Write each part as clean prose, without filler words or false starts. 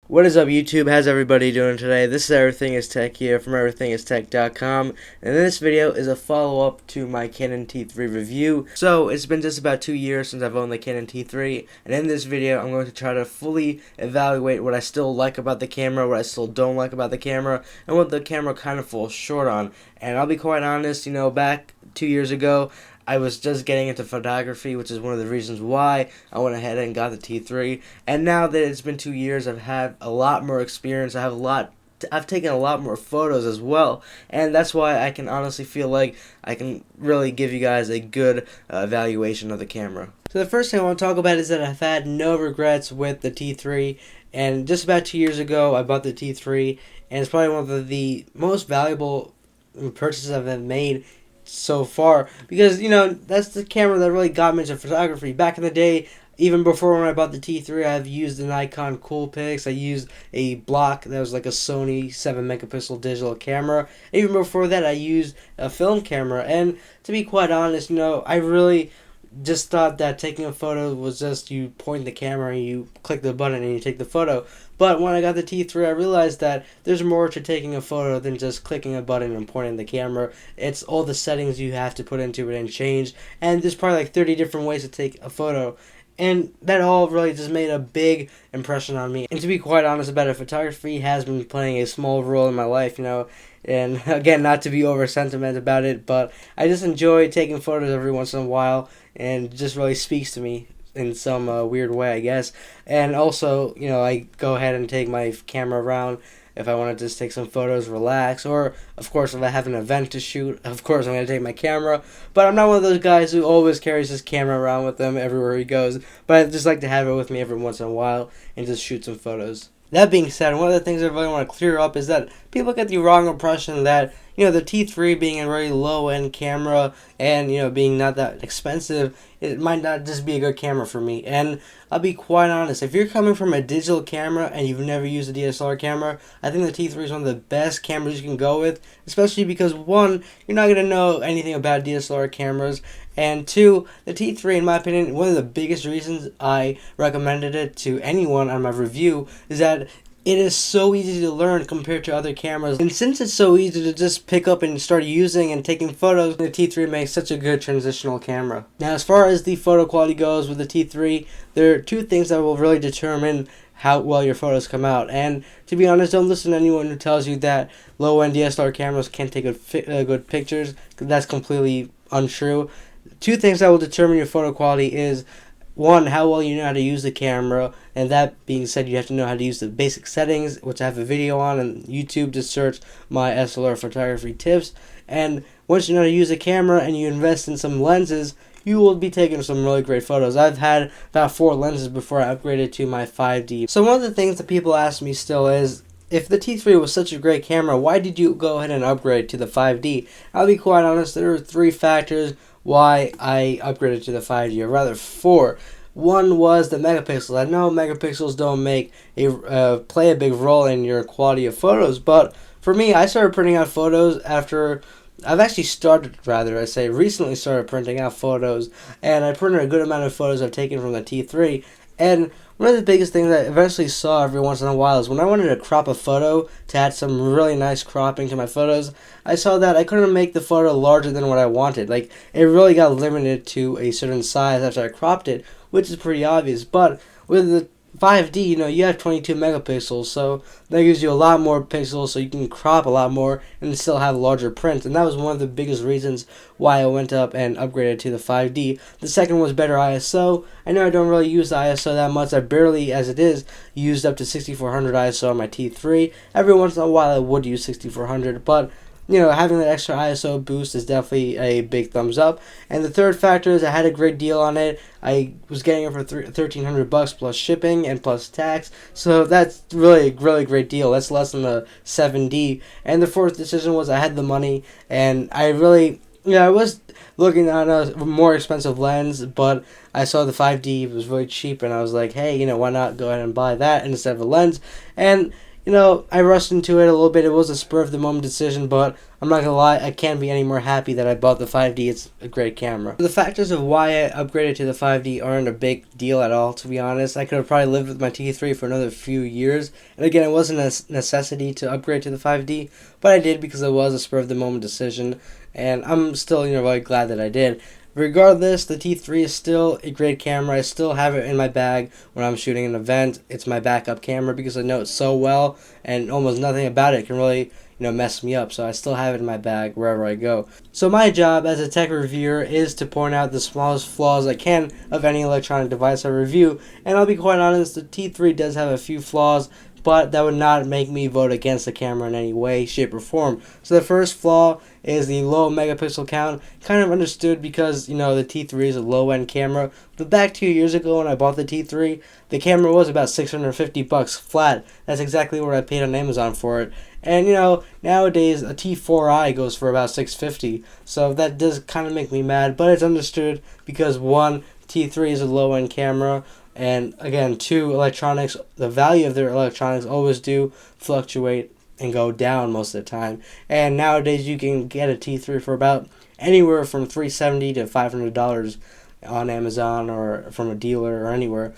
What is up, YouTube? How's everybody doing today? This is Everything is Tech here from everythingistech.com, and this video is a follow-up to my Canon T3 review. So, it's been just about 2 years since I've owned the Canon T3, and in this video, I'm going to try to fully evaluate what I still like about the camera, what I still don't like about the camera, and what the camera kind of falls short on. And I'll be quite honest, back 2 years ago, I was just getting into photography, which is one of the reasons why I went ahead and got the T3. And now that it's been 2 years, I've had a lot more experience. I've taken a lot more photos as well, and that's why I can honestly feel like I can really give you guys a good evaluation of the camera. So the first thing I want to talk about is that I've had no regrets with the T3, and just about 2 years ago I bought the T3, and it's probably one of the most valuable purchases I've made so far, because that's the camera that really got me into photography. Back in the day, even before when I bought the T3, I've used an Nikon Coolpix. I used a block that was like a Sony 7 megapixel digital camera. Even before that, I used a film camera. And to be quite honest, I really just thought that taking a photo was just you point the camera and you click the button and you take the photo. But when I got the T3, I realized that there's more to taking a photo than just clicking a button and pointing the camera. It's all the settings you have to put into it and change. And there's probably like 30 different ways to take a photo. And that all really just made a big impression on me. And to be quite honest about it, photography has been playing a small role in my life, And again, not to be over sentiment about it, but I just enjoy taking photos every once in a while, and it just really speaks to me in some weird way, I guess. And also, I go ahead and take my camera around if I want to just take some photos, relax, or of course if I have an event to shoot, of course I'm going to take my camera. But I'm not one of those guys who always carries his camera around with him everywhere he goes, but I just like to have it with me every once in a while and just shoot some photos. That being said, one of the things I really want to clear up is that people get the wrong impression that, the T3 being a very low-end camera and, being not that expensive, it might not just be a good camera for me. And I'll be quite honest, if you're coming from a digital camera and you've never used a DSLR camera, I think the T3 is one of the best cameras you can go with, especially because, one, you're not going to know anything about DSLR cameras, and two, the T3, in my opinion, one of the biggest reasons I recommended it to anyone on my review is that it is so easy to learn compared to other cameras. And since it's so easy to just pick up and start using and taking photos, the T3 makes such a good transitional camera. Now, as far as the photo quality goes with the T3, there are two things that will really determine how well your photos come out. And to be honest, don't listen to anyone who tells you that low-end DSLR cameras can't take good pictures, because that's completely untrue. Two things that will determine your photo quality is, one, how well you know how to use the camera, and that being said, you have to know how to use the basic settings, which I have a video on YouTube. Just search my SLR photography tips, and once you know how to use the camera and you invest in some lenses, you will be taking some really great photos. I've had about 4 lenses before I upgraded to my 5D. So one of the things that people ask me still is, if the T3 was such a great camera, why did you go ahead and upgrade to the 5D? I'll be quite honest, there are 3 factors why I upgraded to the 5D, or rather 4. One was the megapixels. I know megapixels don't play a big role in your quality of photos, but for me, I started printing out photos after recently started printing out photos, and I printed a good amount of photos I've taken from the T3. And one of the biggest things I eventually saw every once in a while is when I wanted to crop a photo to add some really nice cropping to my photos, I saw that I couldn't make the photo larger than what I wanted. Like, it really got limited to a certain size after I cropped it, which is pretty obvious. But with the 5D, you have 22 megapixels, so that gives you a lot more pixels, so you can crop a lot more and still have larger print. And that was one of the biggest reasons why I went up and upgraded to the 5D. The second was better ISO. I know I don't really use the ISO that much. I barely, as it is, used up to 6400 ISO on my T3. Every once in a while I would use 6400, but having that extra ISO boost is definitely a big thumbs up. And the third factor is I had a great deal on it. I was getting it for $1,300 plus shipping and plus tax. So that's really a really great deal. That's less than the 7D. And the fourth decision was I had the money, and I really, I was looking at a more expensive lens, but I saw the 5D was really cheap, and I was like, hey, why not go ahead and buy that instead of a lens? And I rushed into it a little bit. It was a spur of the moment decision, but I'm not gonna lie, I can't be any more happy that I bought the 5D. It's a great camera. The factors of why I upgraded to the 5D aren't a big deal at all, to be honest. I could have probably lived with my T3 for another few years. And again, it wasn't a necessity to upgrade to the 5D, but I did because it was a spur of the moment decision. And I'm still, really glad that I did. Regardless, the T3 is still a great camera. I still have it in my bag when I'm shooting an event. It's my backup camera because I know it so well, and almost nothing about it can really, mess me up. So I still have it in my bag wherever I go. So my job as a tech reviewer is to point out the smallest flaws I can of any electronic device I review. And I'll be quite honest, the T3 does have a few flaws, but that would not make me vote against the camera in any way, shape, or form. So the first flaw is the low megapixel count. Kind of understood because, the T3 is a low-end camera. But back 2 years ago when I bought the T3, the camera was about $650 flat. That's exactly what I paid on Amazon for it. And, nowadays a T4i goes for about $650. So that does kind of make me mad, but it's understood because, one, T3 is a low-end camera. And again, two, electronics, the value of their electronics always do fluctuate and go down most of the time. And nowadays you can get a T3 for about anywhere from $370 to $500 on Amazon or from a dealer or anywhere.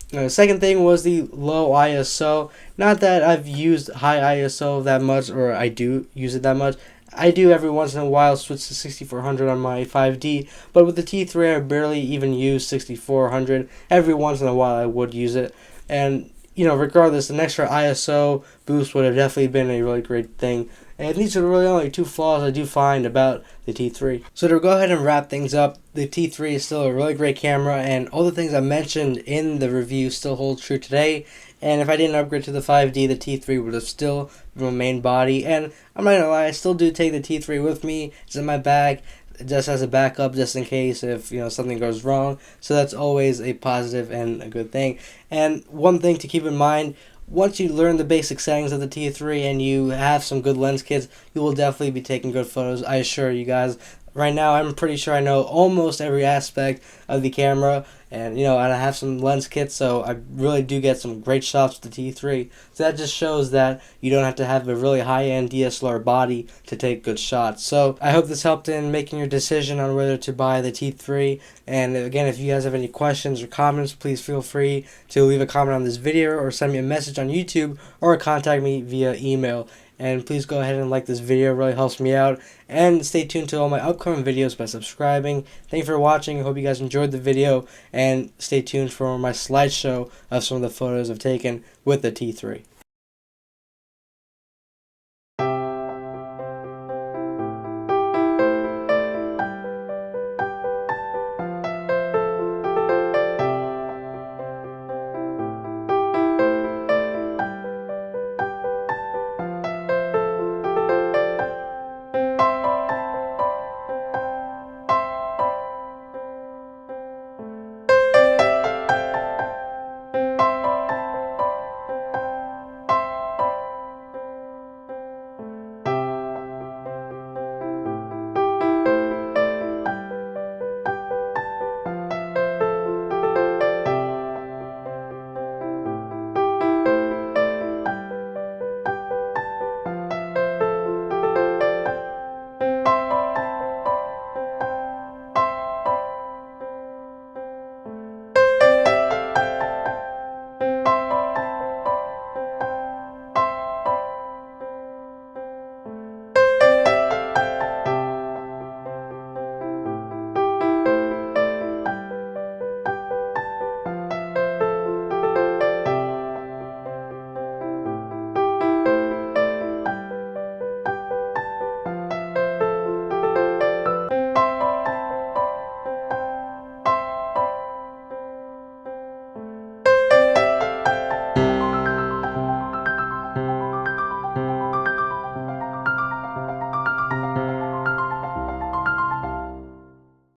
The second thing was the low ISO. Not that I've used high ISO that much, or I do use it that much. I do every once in a while switch to 6400 on my 5D, but with the T3 I barely even use 6400. Every once in a while I would use it, and regardless, an extra ISO boost would have definitely been a really great thing. And these are really only two flaws I do find about the T3. So to go ahead and wrap things up, the T3 is still a really great camera, and all the things I mentioned in the review still hold true today. And if I didn't upgrade to the 5D, the T3 would have still been my main body. And I'm not gonna lie, I still do take the T3 with me. It's in my bag, just as a backup, just in case if something goes wrong. So that's always a positive and a good thing. And one thing to keep in mind, once you learn the basic settings of the T3 and you have some good lens kits, you will definitely be taking good photos, I assure you guys. Right now, I'm pretty sure I know almost every aspect of the camera, and and I have some lens kits, so I really do get some great shots with the T3. So that just shows that you don't have to have a really high-end DSLR body to take good shots. So I hope this helped in making your decision on whether to buy the T3. And again, if you guys have any questions or comments, please feel free to leave a comment on this video or send me a message on YouTube or contact me via email. And please go ahead and like this video, it really helps me out. And stay tuned to all my upcoming videos by subscribing. Thank you for watching. I hope you guys enjoyed the video. And stay tuned for my slideshow of some of the photos I've taken with the T3.